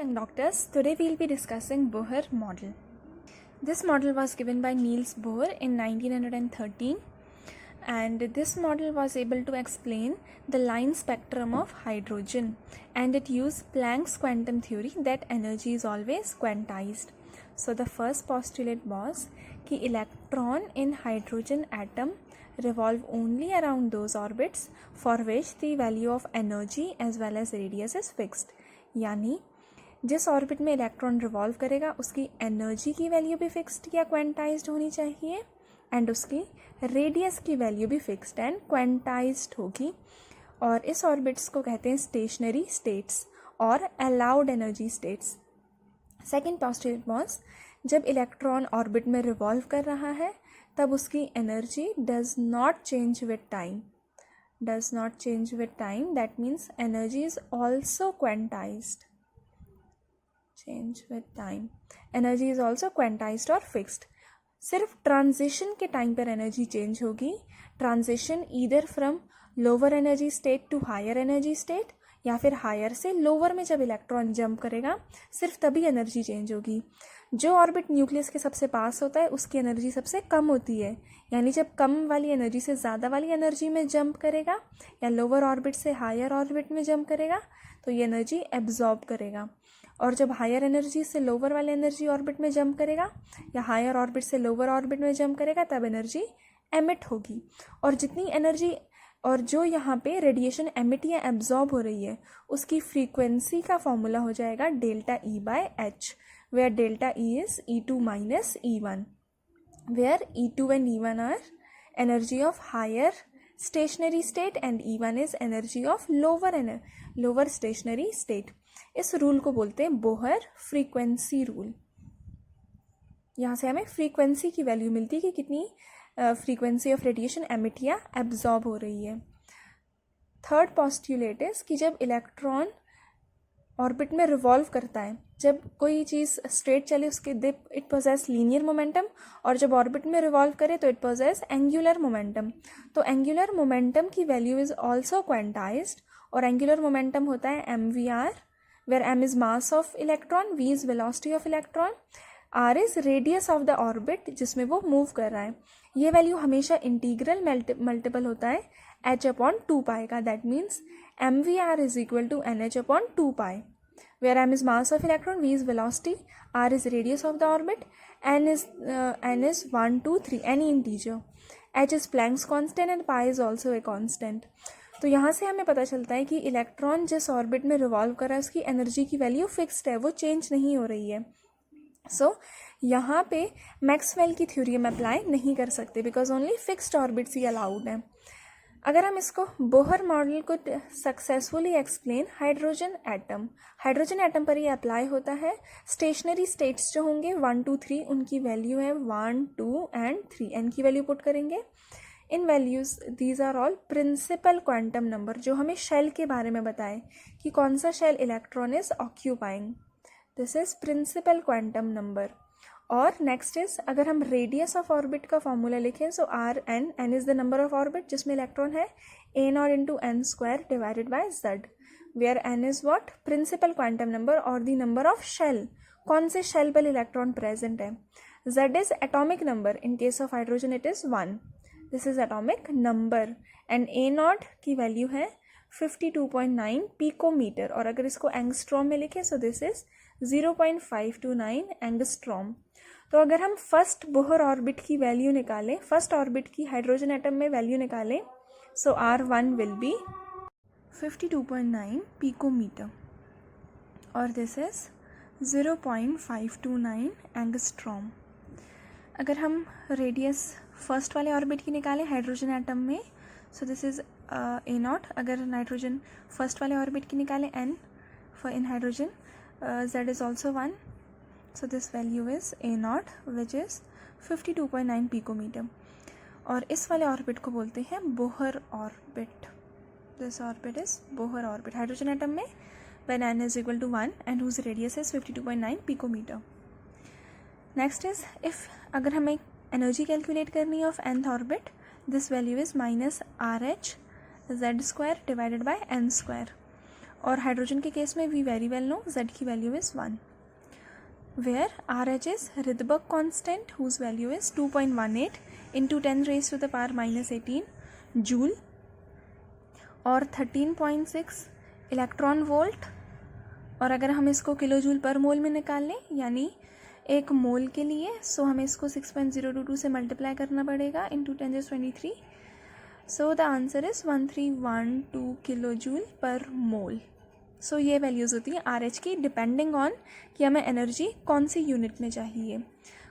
young doctors. Today we'll be discussing Bohr model. This model was given by Niels Bohr in 1913, and this model was able to explain the line spectrum of hydrogen, and it used Planck's quantum theory that energy is always quantized. So the first postulate was कि electron in hydrogen atom revolve only around those orbits for which the value of energy as well as radius is fixed. यानी जिस orbit में electron revolve करेगा उसकी energy की value भी fixed या quantized होनी चाहिए एंड उसकी रेडियस की वैल्यू भी फिक्स्ड एंड क्वांटाइज्ड होगी. और इस ऑर्बिट्स को कहते हैं स्टेशनरी स्टेट्स और allowed energy states. Second postulate was जब इलेक्ट्रॉन ऑर्बिट में रिवॉल्व कर रहा है तब उसकी energy does not change with time. Does not change with time. That means energy is also quantized. Change with time. Energy is also quantized or fixed. सिर्फ transition के time पर energy change होगी. Transition either from lower energy state to higher energy state या फिर higher से lower में जब electron jump करेगा सिर्फ तभी एनर्जी चेंज होगी. जो ऑर्बिट न्यूक्लियस के सबसे पास होता है उसकी एनर्जी सबसे कम होती है, यानी जब कम वाली एनर्जी से ज़्यादा वाली एनर्जी में जंप करेगा या लोअर ऑर्बिट से हायर ऑर्बिट में जंप करेगा तो ये एनर्जी एब्जॉर्ब करेगा. और जब हायर एनर्जी से लोअर वाले एनर्जी ऑर्बिट में जंप करेगा या हायर ऑर्बिट से लोअर ऑर्बिट में जंप करेगा तब एनर्जी एमिट होगी. और जितनी एनर्जी और जो यहाँ पे रेडिएशन एमिट या एब्जॉर्ब हो रही है उसकी फ्रीक्वेंसी का फॉर्मूला हो जाएगा delta E by H, where delta E is E2 minus E1, where E2 and E1 are energy of higher stationary state and E1 is energy of lower stationary state. इस rule को बोलते हैं Bohr frequency rule. यहाँ से हमें frequency की value मिलती है कि कितनी फ्रीक्वेंसी ऑफ रेडिएशन एमिट या एब्जॉर्ब हो रही है. थर्ड पोस्ट्यूलेट इज कि जब इलेक्ट्रॉन ऑर्बिट में रिवॉल्व करता है, जब कोई चीज़ स्ट्रेट चले उसके इट पोजेस लीनियर मोमेंटम और जब ऑर्बिट में रिवॉल्व करे तो इट पोजेस एंगुलर मोमेंटम. तो एंगुलर मोमेंटम की वैल्यू इज ऑल्सो क्वांटाइज्ड और एंगुलर मोमेंटम होता है mvr, where m is mass of electron, v is velocity of electron, r is radius of the orbit जिसमें वो move कर रहा है. ये वैल्यू हमेशा इंटीग्रल मल्टीपल होता है h/2π का. That means mvr is equal to nh/2π, where m is mass of electron, v is velocity, r is radius of the orbit, n is 1, 2, 3, any integer, h is Planck's constant and pi is also a constant. तो यहाँ से हमें पता चलता है कि electron जिस orbit में रिवॉल्व कर रहा है उसकी एनर्जी की वैल्यू फिक्स्ड है, वो चेंज नहीं हो रही है. सो यहाँ पे मैक्सवेल की थ्योरी हम अप्लाई नहीं कर सकते because only fixed orbits he allowed हैं. अगर हम इसको बोहर मॉडल को सक्सेसफुली एक्सप्लेन हाइड्रोजन एटम पर ये अप्लाई होता है. स्टेशनरी स्टेट्स जो होंगे 1, 2, 3 उनकी वैल्यू है 1, 2 एंड 3. एन की वैल्यू पुट करेंगे. इन values these are all principal quantum number जो हमें शेल के बारे में बताए कि कौन सा shell electron is occupying. This is principal quantum number. और नेक्स्ट इज अगर हम रेडियस ऑफ ऑर्बिट का फॉर्मूला लिखें so N is the number of orbit जिसमें इलेक्ट्रॉन है a0 into N square divided by z, where N is what principal quantum number और the number of shell, कौन से shell पर electron present है. z is atomic number, in case of hydrogen it is 1. This is atomic number and a0 की value है 52.9 picometre और अगर इसको एंगस्ट्रॉम में लिखें सो दिस इज 0.529 एंगस्ट्रॉम. तो अगर हम फर्स्ट बोहर ऑर्बिट की वैल्यू निकालें, फर्स्ट ऑर्बिट की हाइड्रोजन एटम में वैल्यू निकालें सो R1 विल बी 52.9 पिकोमीटर और दिस इज 0.529 एंगस्ट्रॉम. अगर हम रेडियस फर्स्ट वाले ऑर्बिट की निकालें हाइड्रोजन एटम में सो दिस इज a0. अगर नाइट्रोजन फर्स्ट वाले ऑर्बिट की निकालें n for in hydrogen z is also 1. So this value is a0 which is 52.9 picometer. और इस वाले ऑर्बिट को बोलते हैं Bohr orbit. This orbit is Bohr orbit hydrogen atom में when n is equal to 1 and whose radius is 52.9 picometer. Next is if अगर हमें energy calculate करनी है of nth orbit, this value is minus RH z square divided by n square. और hydrogen के case में we very well know Z की वैल्यू is 1, where RH is Rydberg constant whose value is 2.18 into 10 raised to the power minus 18 joule और 13.6 electron volt. और अगर हम इसको किलो जूल पर मोल में निकाल लें यानी एक मोल के लिए, सो हमें इसको 6.022 से मल्टीप्लाई करना पड़ेगा into 10⁻23। So the answer is 1312 kilo joule पर मोल। सो ये वैल्यूज़ होती हैं RH की, डिपेंडिंग ऑन कि हमें एनर्जी कौन सी यूनिट में चाहिए,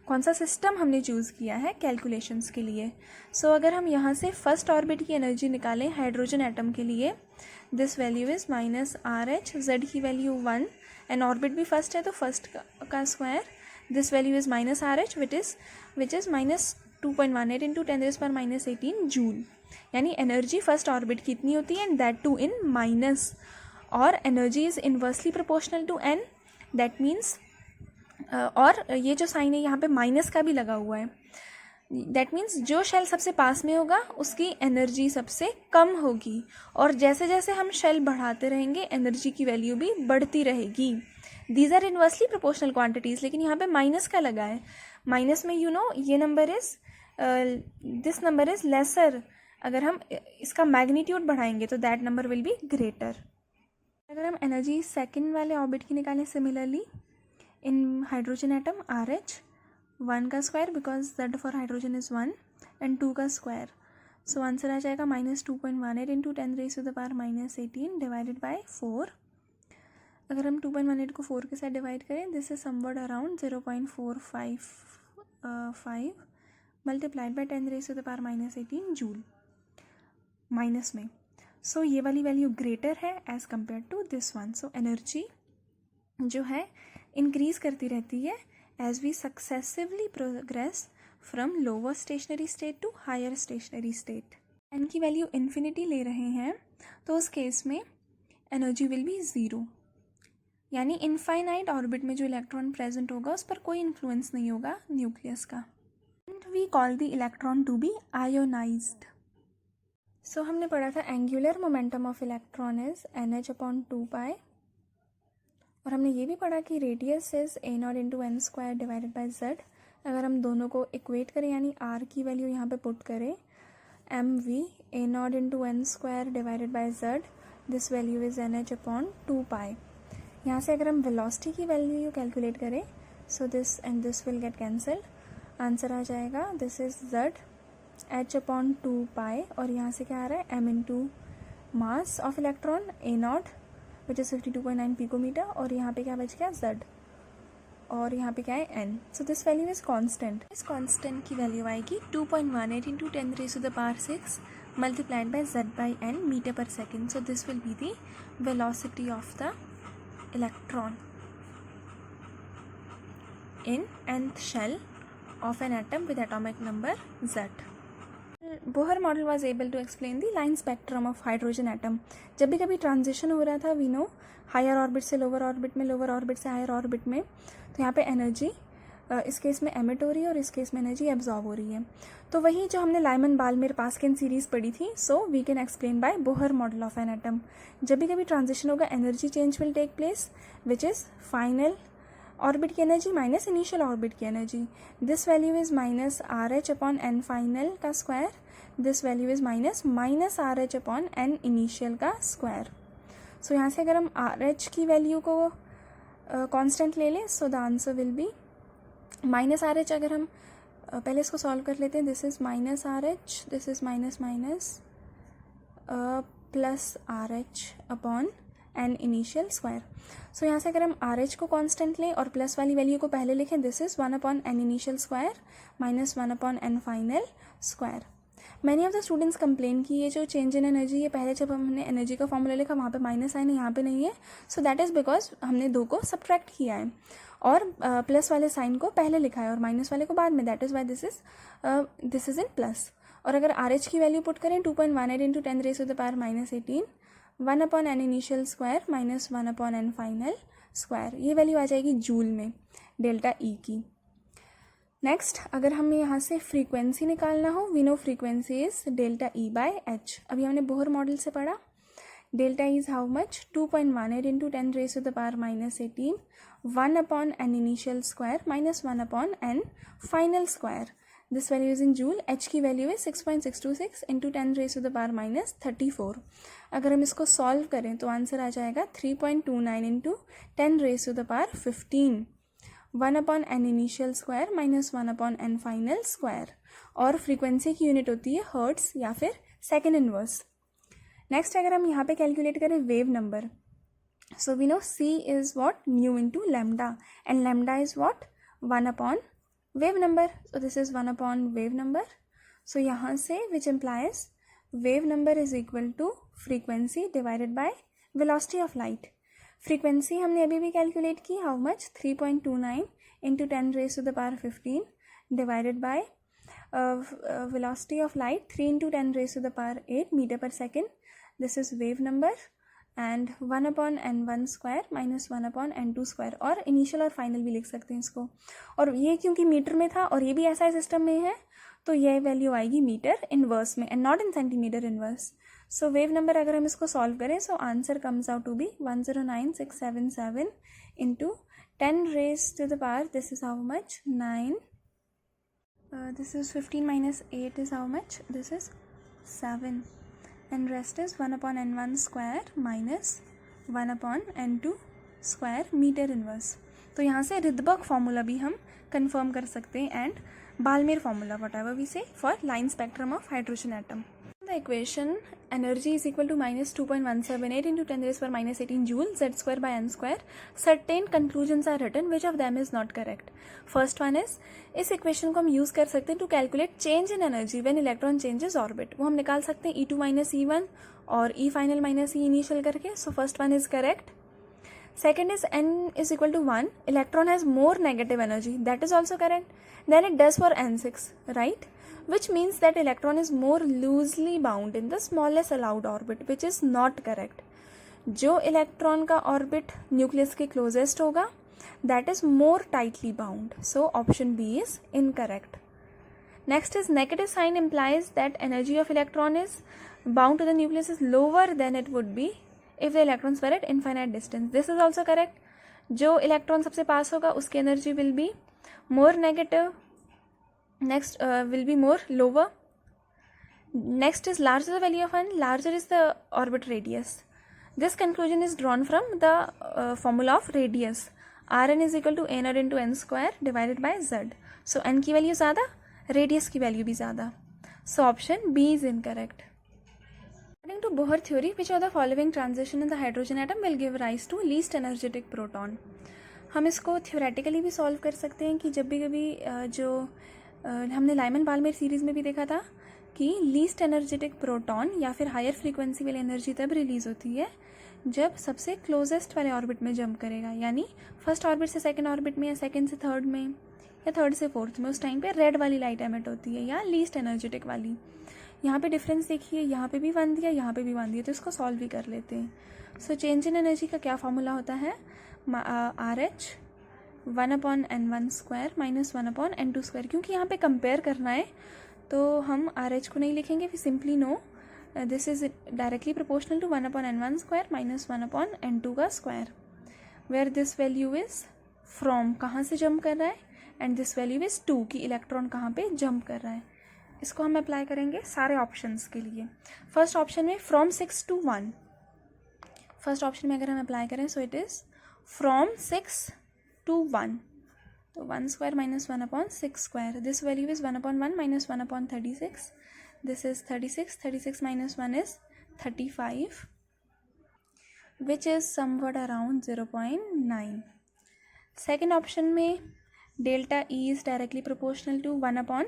कौन सा सिस्टम हमने चूज़ किया है कैलकुलेशंस के लिए। सो अगर हम यहाँ से फर्स्ट ऑर्बिट की एनर्जी निकालें हाइड्रोजन एटम के लिए, this value is -RH, Z की वैल्यू 1 एंड ऑर्बिट भी फर्स्ट है तो फर्स्ट का square, this value is -RH which is -2.18 into 10⁻−18 joule. यानी एनर्जी फर्स्ट ऑर्बिट की इतनी होती है and that too in minus, और energy is inversely proportional to n, that means और ये जो साइन है यहाँ पे माइनस का भी लगा हुआ है, दैट मीन्स जो शेल सबसे पास में होगा उसकी एनर्जी सबसे कम होगी, और जैसे जैसे हम शेल बढ़ाते रहेंगे एनर्जी की वैल्यू भी बढ़ती रहेगी। These are inversely proportional quantities, लेकिन यहाँ पे माइनस का लगा है। माइनस में ये number is this number is laser, अगर हम इसका मैग्नीट्यूड बढ़ाएंगे तो that number will be greater. अगर हम एनर्जी सेकेंड वाले ऑर्बिट की निकालें similarly in hydrogen atom RH, 1 का square because Z for hydrogen is 1 and 2 का स्क्वायर, सो आंसर आ जाएगा -2.18 इंटू 10⁻−18 डिवाइडेड बाय 4। अगर हम 2.18 को 4 के साथ डिवाइड करें, this is somewhat around 0.455 multiplied by 10⁻−18 joule minus में। सो ये वाली वैल्यू ग्रेटर है as compare to this one. So energy जो है इंक्रीज करती रहती है as we successively progress from lower stationary state to higher stationary state. N की वैल्यू इन्फिनिटी ले रहे हैं तो उस केस में एनर्जी विल बी ज़ीरो, यानी इनफाइनाइट ऑर्बिट में जो इलेक्ट्रॉन प्रेजेंट होगा उस पर कोई इन्फ्लुएंस नहीं होगा न्यूक्लियस का। And we call the electron to be ionised. So हमने पढ़ा था angular momentum of electron is NH/2π, और हमने ये भी पढ़ा कि radius is A0 into n² divided by Z। अगर हम दोनों को इक्वेट करें यानी R की वैल्यू यहाँ पे पुट करें, mv A0 into n² divided by Z, this value is NH/2π। यहाँ से अगर हम वेलोसिटी की वैल्यू कैलकुलेट करें, so this and this will get cancelled, answer आ जाएगा दिस इज Z H/2π, और यहाँ से क्या आ रहा है m into mass of electron A0 which is 52.9 picometre, और यहाँ पे क्या बच गया Z, और यहाँ पे क्या है n। So this value is constant. इस कांस्टेंट की वैल्यू आएगी 2.18 into 10⁻6 multiplied by Z by n metre पर second. So this will be the velocity of the electron in nth shell of an atom with atomic number Z. Bohr model was able to explain the line spectrum of hydrogen atom. जब भी कभी transition हो रहा था we know higher orbit से lower orbit में, lower orbit से higher orbit में, तो यहाँ पे एनर्जी इस केस में एमिट हो रही है और इस केस में एनर्जी एब्जॉर्ब हो रही है। तो वही जो हमने लाइमन बाल्मेर पास्कन सीरीज पढ़ी थी, so we can explain by Bohr model of an atom. जब भी कभी ट्रांजिशन होगा energy change will take place which is final orbit की एनर्जी माइनस इनिशियल ऑर्बिट की energy. This value is -RH/n final का square, this value is -RH/n initial का square. So यहाँ से अगर हम RH की वैल्यू को कांस्टेंट ले लें, so the answer will be -RH। अगर हम पहले इसको सॉल्व कर लेते हैं, this is -RH, this is minus plus RH/n initial square. So यहाँ से अगर हम RH को कांस्टेंट लें और प्लस वाली वैल्यू को पहले लिखें, this is 1/n initial square minus 1/n final square. Many of the students complain की ये जो चेंज इन एनर्जी, ये पहले जब हमने एनर्जी का फॉर्मूला लिखा वहाँ पे माइनस साइन है, यहाँ पे नहीं है। सो दैट इज़ बिकॉज हमने दो को सब्ट्रैक्ट किया है और प्लस वाले साइन को पहले लिखा है और माइनस वाले को बाद में, that is why this is in plus. और अगर RH की वैल्यू पुट करें 2.18 into 10⁻−18 1/n initial square minus 1/n final square, ये वैल्यू आ जाएगी जूल में डेल्टा E की। नेक्स्ट अगर हमें यहाँ से फ्रीक्वेंसी निकालना हो, we know frequency is delta E/h। अभी हमने बोहर मॉडल से पढ़ा delta is how much 2.18 into 10 raised to the power minus 18, 1 upon n initial square minus 1 upon n final square. This value is in joule. h की value है 6.626 into 10 raised to the power minus 34. अगर हम इसको solve करें तो answer आ जाएगा 3.29 into 10 raised to the power 15, 1 upon n initial square minus 1 upon n final square. और फ्रीक्वेंसी की यूनिट होती है हर्ट्स या फिर सेकेंड इनवर्स. नेक्स्ट अगर हम यहाँ पे कैलकुलेट करें wave number, so we know c is what nu into lambda and lambda is what 1 upon wave number. So this is 1 upon wave number. So यहाँ से which implies wave number is equal to frequency divided by velocity of light. Frequency हमने अभी भी calculate की, how much 3.29 into 10 raised to the power 15 divided by velocity of light 3 into 10 raised to the power 8 meter per second. This is wave number and 1 upon n1 square minus 1 upon n2 square. और initial और final भी लिख सकते हैं इसको. और ये क्योंकि मीटर में था और ये भी ऐसा सिस्टम में है तो ये वैल्यू आएगी मीटर इनवर्स में and not in centimetre inverse. So wave number अगर हम इसको सॉल्व करें so answer comes out to be 109677 into 10 raised to the power, this is how much 9. This is 15 minus 8 is how much? This is 7 and rest is 1 upon n1 square minus 1 upon n2 square meter inverse. तो यहाँ से रिदबर्ग formula भी हम confirm कर सकते हैं and Balmer formula whatever we say for line spectrum of hydrogen atom. The equation energy is equal to minus 2.178 into 10 raised to power minus 18 joule z square by n square. Certain conclusions are written, which of them is not correct? First one is, इस equation को हम use कर सकते हैं to calculate change in energy when electron changes orbit. वो हम निकाल सकते हैं E2 माइनस E1 और E final minus E initial करके. So first one is correct. Second is n is equal to 1. Electron has more negative energy. That is also correct. Then it does for n6, right? Which means that electron is more loosely bound in the smallest allowed orbit, which is not correct. जो electron का orbit nucleus के closest होगा that is more tightly bound. So option B is incorrect. Next is negative sign implies that energy of electron is bound to the nucleus is lower than it would be if the electrons were at infinite distance. This is also correct. जो electron सबसे पास होगा उसकी energy will be more negative. Next will be more lower. Next is larger the value of n, larger is the orbit radius. This conclusion is drawn from the formula of radius. Rn is equal to a naught into n square divided by z. So n की value ज़्यादा, radius की value भी ज़्यादा. So option B is incorrect. According to Bohr theory, which of the following transition in the hydrogen atom will give rise to least energetic proton? हम इसको theoretically भी solve कर सकते हैं कि जब भी कभी जो हमने लाइमन बाल्मेर सीरीज़ में भी देखा था कि लीस्ट एनर्जेटिक प्रोटॉन या फिर हायर फ्रीक्वेंसी वाली एनर्जी तब रिलीज़ होती है जब सबसे क्लोजेस्ट वाले ऑर्बिट में जंप करेगा. यानी फर्स्ट ऑर्बिट से सेकंड ऑर्बिट में या सेकंड से थर्ड में या थर्ड से फोर्थ में, उस टाइम पे रेड वाली लाइट एमिट होती है या लीस्ट एनर्जेटिक वाली. यहाँ पे डिफरेंस देखिए, यहाँ पे भी 1 दिया, यहाँ पे भी 1 दिया, तो इसको सॉल्व भी कर लेते हैं. सो चेंज इन एनर्जी का क्या फार्मूला होता है? RH 1 upon n1 square minus 1 upon n2 square. क्योंकि यहाँ पे कंपेयर करना है तो हम RH को नहीं लिखेंगे, फिर simply know this is directly proportional to 1 upon n1 square minus 1 upon n2 का square, where this value is from कहाँ से जंप कर रहा है एंड दिस वैल्यू इज 2 की इलेक्ट्रॉन कहाँ पे जंप कर रहा है. इसको हम अप्लाई करेंगे सारे ऑप्शंस के लिए. फर्स्ट ऑप्शन में फ्रॉम 6 to 1. फर्स्ट ऑप्शन में अगर हम अप्लाई करें so it is from 6 to 1. तो 1 square minus 1 upon 6 square. This value is 1 upon 1 minus 1 upon 36. This is 36. 36 minus 1 is 35, which is somewhat around 0.9. Second option में delta E is directly proportional to 1 upon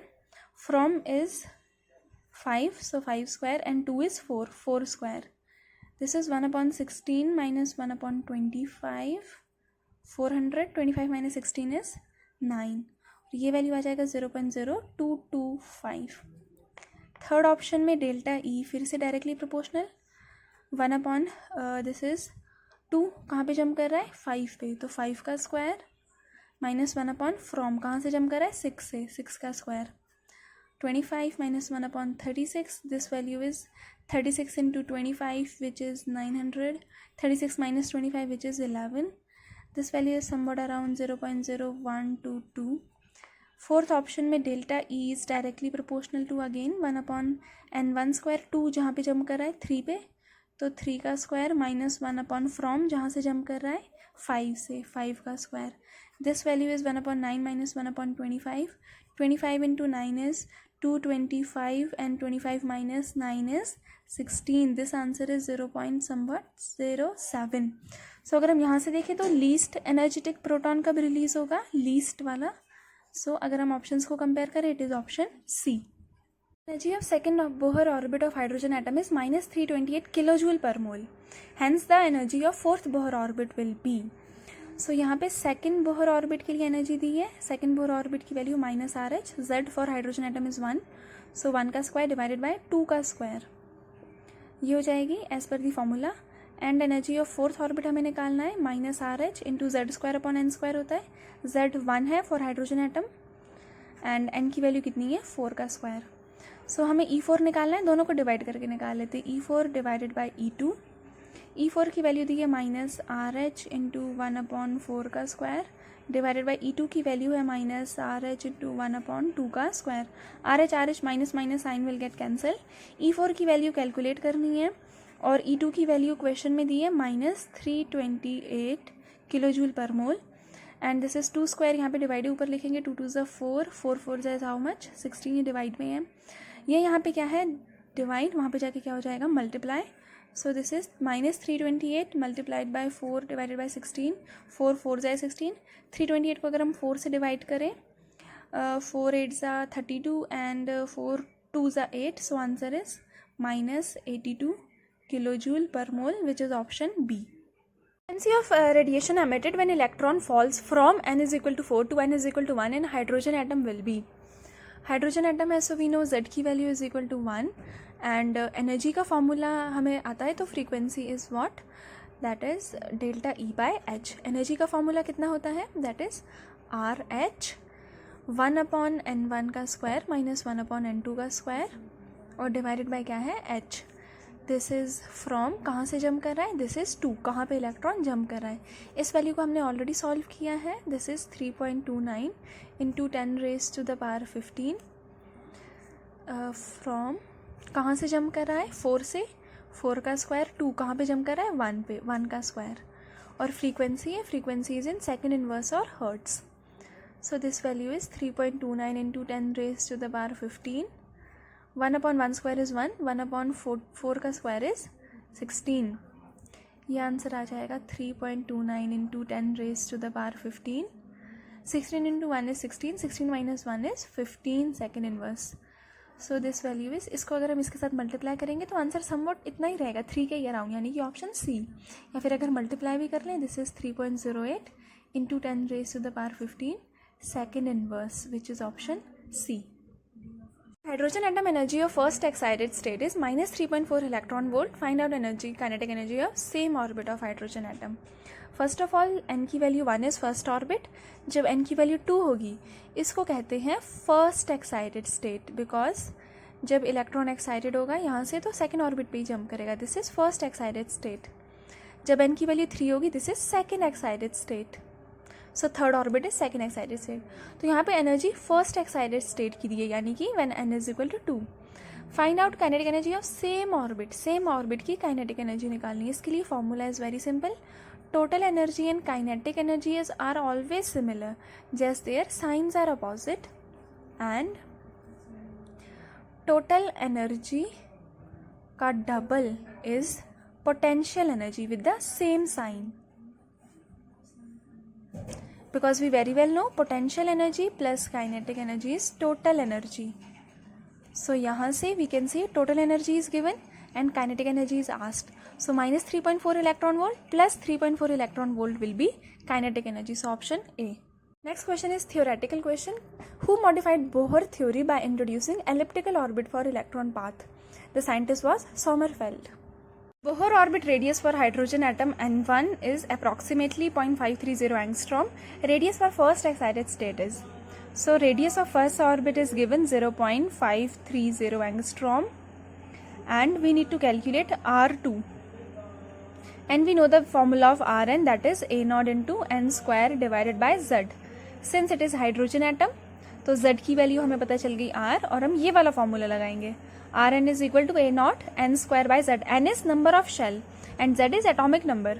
from is 5, so 5 square and 2 is 4, 4 square. This is 1 upon 16 minus 1 upon 25, 400, 25 minus 16 is 9. ये value आ जाएगा 0.0225. Third option में delta ई फिर से directly proportional 1 upon this is 2 कहाँ पे jump कर रहा है 5 पे, तो 5 का स्क्वायर माइनस 1 अपॉन फ्रॉम कहाँ से जंप कर रहा है 6 से, 6 का square. 25 minus 1 upon 36. This value is 36 into 25, which is 900. 36 minus 25, which is 11. This value is somewhat around 0.0122. Fourth option में delta E is directly proportional to again 1 upon n1 square, 2 जहाँ पे जम कर रहा है 3 पे, तो 3 का स्क्वायर माइनस 1 अपॉन फ्रॉम जहाँ से जम कर रहा है 5 से, 5 का square. This value is 1 upon 9 minus 1 upon 25. 25 into 9 is 225 and 25 minus 9 is 16. This answer is 0.07. So अगर हम यहाँ से देखें तो लीस्ट एनर्जेटिक प्रोटॉन कब रिलीज होगा, लीस्ट वाला. सो अगर हम ऑप्शंस को कंपेयर करें, it is option C. Energy of second Bohr orbit of hydrogen atom is minus 328 kilojoule per mole. Hence the energy of fourth Bohr orbit will be. So यहाँ पे second Bohr orbit के लिए energy दी है. Second Bohr orbit की value minus R H. Z for hydrogen atom is 1. सो 1 का square divided bye 2 का square, ये हो जाएगी as per the formula. And energy of fourth orbit हमें निकालना है, minus R H into Z square upon N square होता है. जेड 1 है for hydrogen atom and N की वैल्यू कितनी है, 4 का स्क्वायर. सो हमें E4 निकालना है, दोनों को डिवाइड करके निकाल लेते हैं. E4 divided by E2. E4 की वैल्यू दी है minus R H into 1 upon 4 का स्क्वायर डिवाइडेड बाई E2 की वैल्यू है minus R H into 1 upon 2 का square. R H minus minus sign will get cancel. E4 की value calculate करनी है और E2 की वैल्यू क्वेश्चन में दी है माइनस 328 किलोजूल पर मोल. एंड दिस इज 2 स्क्वायर, यहाँ पे डिवाइड ऊपर लिखेंगे, 2 2 ज़ा 4, 4 4 ज़ा हाउ मच 16. ये डिवाइड में है, ये यहाँ पे क्या है डिवाइड, वहाँ पे जाके क्या हो जाएगा multiply. So this is minus 328 multiplied by 4 divided by 16. 4 4 ज़ा 16. 328 को अगर हम 4 से डिवाइड करें, 4 8 ज़ा 32 एंड 4 2 ज़ा 8. सो answer is minus 82 kilojule per mole, which is option B. Frequency of radiation emitted when electron falls from n is equal to 4 to n is equal to 1 in hydrogen atom will be. Hydrogen atom है, so we know Z की value is equal to 1 and energy का formula हमें आता है, तो frequency is what, that is delta E by H. energy का formula कितना होता है, that is RH 1 upon n1 का square minus 1 upon n2 का square और divided by क्या है H. दिस इज़ फ्रॉम कहाँ से जम कर रहा है, दिस इज़ 2 कहाँ पे इलेक्ट्रॉन जम कर रहा है. इस वैल्यू को हमने ऑलरेडी सॉल्व किया है. This is 3.29 into 10 raise to the power 15. From कहाँ से जम कर रहा है, 4 से, 4 का स्क्वायर, 2 कहाँ पे जम कर रहा है, 1 पे, 1 का स्क्वायर. और फ्रीक्वेंसी है, frequency is in second inverse और hertz. So this value is 3.29 into 10 raise to the power 15. 1 upon 1 square is 1, 1 upon 4 का स्क्वायर इज़ 16. ये आंसर आ जाएगा 3.29 into 10 raise to the power 15. 16 into 1 is 16, 16 माइनस 1 is 15 second inverse. So this value is, इसको अगर हम इसके साथ मल्टीप्लाई करेंगे तो आंसर समवट इतना ही रहेगा, 3 के अराउंड, यानी कि ऑप्शन सी. या फिर अगर मल्टीप्लाई भी कर लें, this is 3.08 into 10 raise to the power 15 second inverse, which is option C. Hydrogen atom energy of first excited state is minus 3.4 electron volt. Find out energy, kinetic energy of same orbit of hydrogen atom. First of all, n की value 1 is first orbit. जब n की value 2 होगी, इसको कहते हैं first excited state, because जब electron excited होगा यहाँ से, तो सेकेंड ऑर्बिट पे ही जंप करेगा. This is first excited state. जब n की वैल्यू 3 होगी, this is second excited state. So third orbit is second excited state. तो यहाँ पे एनर्जी फर्स्ट एक्साइटेड स्टेट की दी है, यानी कि when n is equal to 2. Find out kinetic energy of same orbit. Same orbit की kinetic energy निकालनी है. इसके लिए formula is very simple. Total energy and kinetic energies are always similar, just their signs are opposite. And total energy का double is potential energy with the same sign. Because we very well know potential energy plus kinetic energy is total energy. So यहाँ से we can see total energy is given and kinetic energy is asked. So minus 3.4 electron volt plus 3.4 electron volt will be kinetic energy. So option A. Next question is theoretical question. Who modified Bohr theory by introducing elliptical orbit for electron path? The scientist was Sommerfeld. Bohr orbit radius for hydrogen atom N1 is approximately 0.530 angstrom. Radius for first excited state is. So radius of first orbit is given 0.530 angstrom, and we need to calculate R2. And we know the formula of Rn, that is a naught into n square divided by z. Since it is hydrogen atom, तो z की value हमें पता चल गई r, और हम ये वाला फॉर्मूला लगाएंगे. Rn is equal to a naught n square by z. n is number of shell and z is atomic number.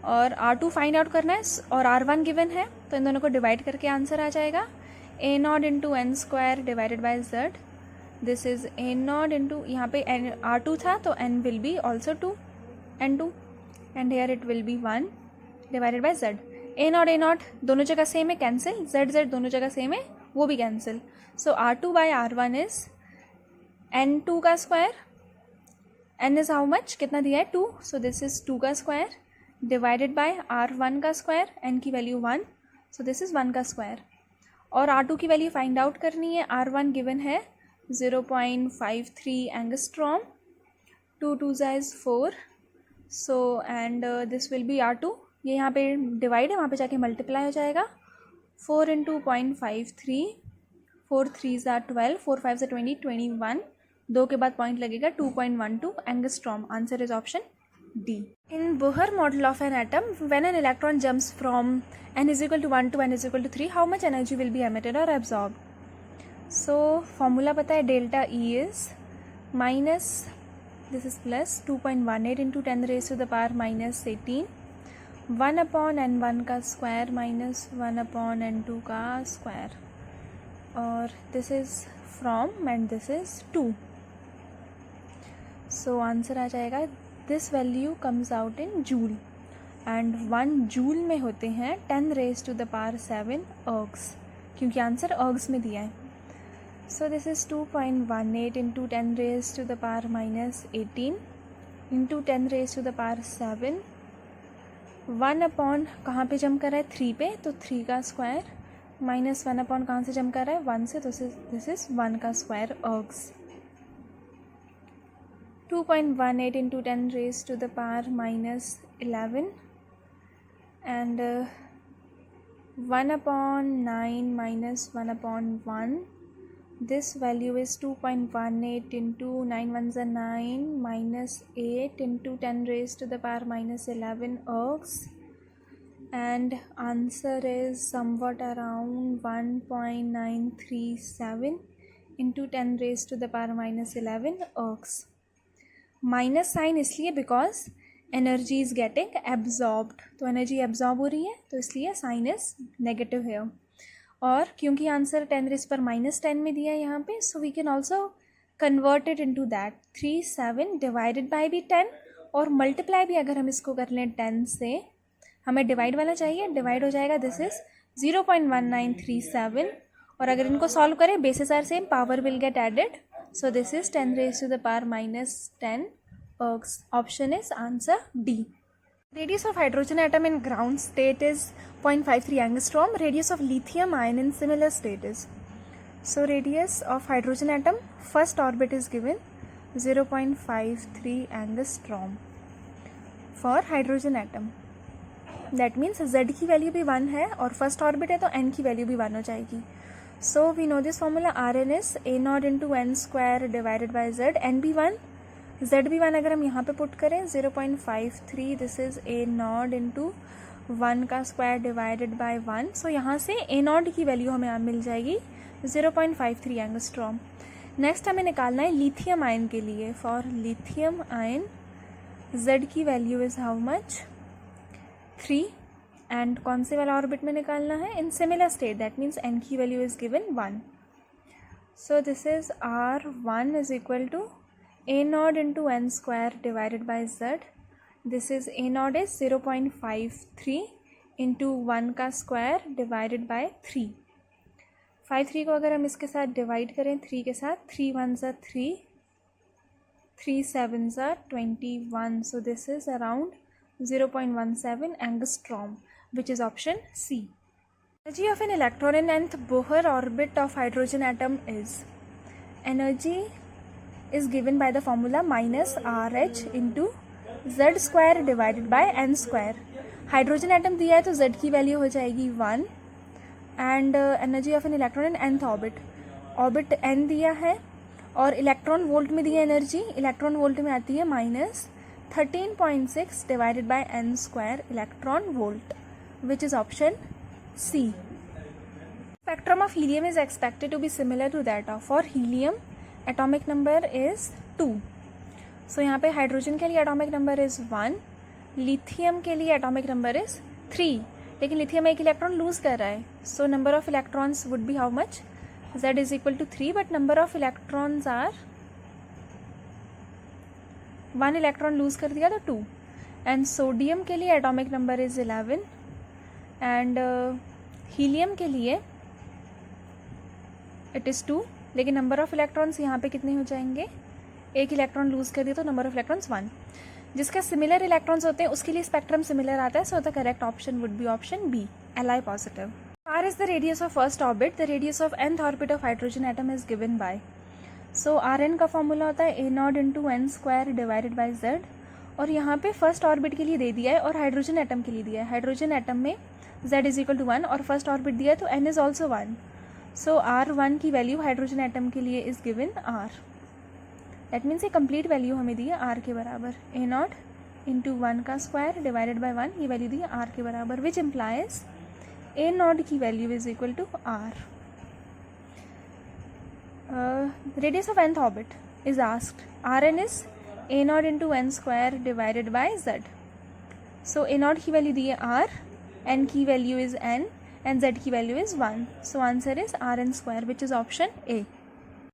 और R2 फाइंड आउट करना है और R1 गिवन है, तो इन दोनों को डिवाइड करके आंसर आ जाएगा a naught into n square divided by z. This is a naught into, यहाँ पे R2 था तो n will be also 2 n2, and here it will be 1 divided by z. a naught दोनों जगह same है, cancel. z दोनों जगह same है, वो भी cancel. So R2 by R1 is n2 का square. n is how much, कितना दिया है 2, सो दिस इज 2 का स्क्वायर डिवाइडेड बाय R1 का स्क्वायर. n की वैल्यू 1, सो दिस इज 1 का स्क्वायर. और R2 की वैल्यू फाइंड आउट करनी है. R1 गिवन है 0.53 angstrom. 2 2 is 4, so and this will B R2. ये यहाँ पे डिवाइड है, वहाँ पे जाके मल्टीप्लाई हो जाएगा. 4 into 0.53, 4 3s are 12, 4 5s are 20, 21. 2 के बाद पॉइंट लगेगा 2.12 angstrom. Answer is option D. In Bohr model of an atom, when an electron jumps from n is equal to 1 to n is equal to 3, how much energy will be emitted or absorbed? So formula पता है, delta E is minus, this is plus 2.18 into 10 raised to the power minus 18, 1 upon n1 का square minus 1 upon n2 का square, और this is from and this is 2. सो answer आ जाएगा, this value comes out in joule, and 1 joule में होते हैं 10 raised to the power 7 ergs, क्योंकि आंसर ergs में दिया है. सो this is 2.18 into 10 raised to the power minus 18 into 10 raised to the power 7. 1 upon कहाँ पे जम कर रहा है, 3 पे, तो 3 का स्क्वायर माइनस 1 अपॉन कहाँ से जम कर रहा है, 1 से, तो दिस इज 1 का square ergs. 2.18 into 10 raised to the power minus 11, and 1 upon 9 minus 1 upon 1. This value is 2.18 into 9 ones are 9 minus 8 into 10 raised to the power minus 11 ergs, and answer is somewhat around 1.937 into 10 raised to the power minus 11 ergs. Minus sign इसलिए because energy is getting absorbed, तो energy absorb हो रही है, तो इसलिए sign is negative है. और क्योंकि आंसर 10 रेज़ पर माइनस 10 में दिया है यहाँ पे, so we can also convert it into that. 37 divided by भी 10, और मल्टीप्लाई भी अगर हम इसको कर लें 10 से, हमें डिवाइड वाला चाहिए, डिवाइड हो जाएगा. दिस इज 0.1937, और अगर इनको सॉल्व करें, basis are same, power will get added. So this is 10 raised to the power minus 10 ergs. Option is answer D. Radius of hydrogen atom in ground state is 0.53 angstrom. Radius of lithium ion in similar state is. So radius of hydrogen atom, first orbit is given 0.53 angstrom for hydrogen atom. That means Z की value भी 1 है, और first orbit है तो N की value भी 1 हो जाएगी. So we know this formula. Rn is a naught into n square divided by z. n भी 1, z भी 1. अगर हम यहाँ पे पुट करें 0.53, this is a naught into 1 का स्क्वायर डिवाइडेड बाय 1. सो यहाँ से a naught की वैल्यू हमें मिल जाएगी 0.53 एंगस्ट्रॉम. नेक्स्ट हमें निकालना है लिथियम आयन के लिए. फॉर लिथियम आयन z की value is how much, 3, and कौन से वाला ऑर्बिट में निकालना है, in similar state. That means n की value is given 1. So this is R1 is equal to a naught into n square divided by z. This is a naught is 0.53 into 1 का square divided bye 3. 53 को अगर हम इसके साथ divide करें 3 के साथ, 3 1s are 3, 3 7s are 21. So this is around 0.17 angstrom, which is option C. Energy of an electron in nth Bohr orbit of hydrogen atom is. Energy is given by the formula minus RH into Z square divided by n square. Hydrogen atom दिया है तो Z की value हो जाएगी 1, and energy of an electron in nth orbit. Orbit n दिया है और electron volt में दी है एनर्जी. इलेक्ट्रॉन वोल्ट में आती है -13.6 divided by n square electron volt, which is option C. Spectrum of helium is expected to be similar to that of. For helium, atomic number is 2. So यहाँ पे hydrogen के लिए atomic number is 1, lithium के लिए atomic number is 3. लेकिन lithium एक electron lose कर रहा है, so number of electrons would be how much? Z is equal to 3, but number of electrons are 1 electron lose कर दिया तो 2. एंड सोडियम के लिए atomic number is 11 and helium के लिए इट इज़ 2, लेकिन नंबर ऑफ इलेक्ट्रॉन्स यहाँ पे कितने हो जाएंगे? एक इलेक्ट्रॉन लूज कर दिया तो नंबर ऑफ इलेक्ट्रॉन्स 1. जिसका सिमिलर इलेक्ट्रॉन्स होते हैं उसके लिए स्पेक्ट्रम सिमिलर आता है, so the correct option would be option B, Li positive. R is the radius of first orbit. The radius of nth orbit of hydrogen atom is given by. So Rn का formula होता है a0 into n square divided by z. और यहाँ पे first orbit के लिए दे दिया है और हाइड्रोजन एटम के लिए दिया है. हाइड्रोजन एटम में z इज इक्वल टू 1 और फर्स्ट ऑर्बिट दिया है तो n is also 1. So R1 की वैल्यू हाइड्रोजन एटम के लिए is given R. That means ये कंप्लीट वैल्यू हमें दी है R के बराबर. a0 इंटू 1 का स्क्वायर डिवाइडेड बाई 1, ये वैल्यू दी है R के बराबर, विच इम्प्लाइज a0 की value is equal to R. Radius of nth orbit is asked. Rn is a0 into n square divided by z. So a0 की value दी है R, n की value is n and z की value is 1. So answer is Rn square, which is option A.